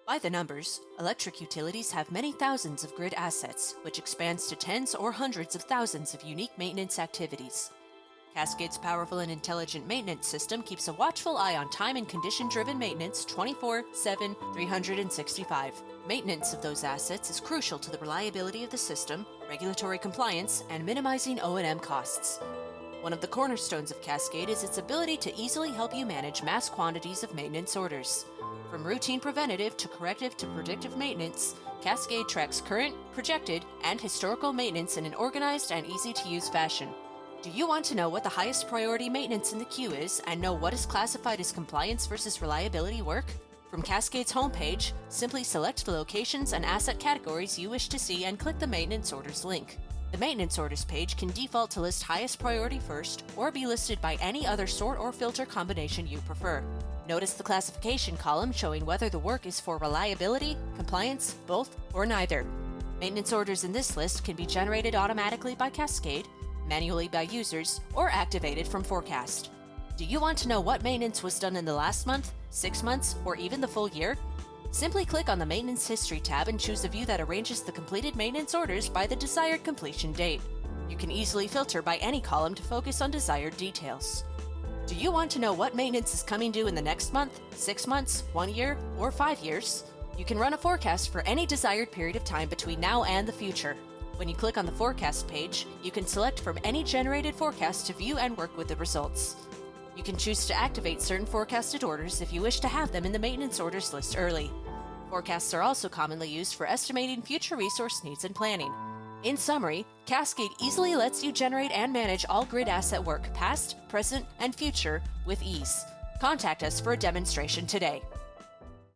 By the numbers, electric utilities have many thousands of grid assets, which expands to tens or hundreds of thousands of unique maintenance activities. Cascade's powerful and intelligent maintenance system keeps a watchful eye on time and condition-driven maintenance 24/7, 365. Maintenance of those assets is crucial to the reliability of the system, regulatory compliance, and minimizing O&M costs. One of the cornerstones of Cascade is its ability to easily help you manage mass quantities of maintenance orders. From routine preventative to corrective to predictive maintenance, Cascade tracks current, projected, and historical maintenance in an organized and easy-to-use fashion. Do you want to know what the highest priority maintenance in the queue is and know what is classified as compliance versus reliability work? From Cascade's homepage, simply select the locations and asset categories you wish to see and click the Maintenance Orders link. The Maintenance Orders page can default to list highest priority first or be listed by any other sort or filter combination you prefer. Notice the classification column showing whether the work is for reliability, compliance, both, or neither. Maintenance orders in this list can be generated automatically by Cascade, manually by users, or activated from Forecast. Do you want to know what maintenance was done in the last month, 6 months, or even the full year? Simply click on the Maintenance History tab and choose a view that arranges the completed maintenance orders by the desired completion date. You can easily filter by any column to focus on desired details. Do you want to know what maintenance is coming due in the next month, 6 months, 1 year, or 5 years? You can run a forecast for any desired period of time between now and the future. When you click on the Forecast page, you can select from any generated forecast to view and work with the results. You can choose to activate certain forecasted orders if you wish to have them in the maintenance orders list early. Forecasts are also commonly used for estimating future resource needs and planning. In summary, Cascade easily lets you generate and manage all grid asset work, past, present, and future, with ease. Contact us for a demonstration today.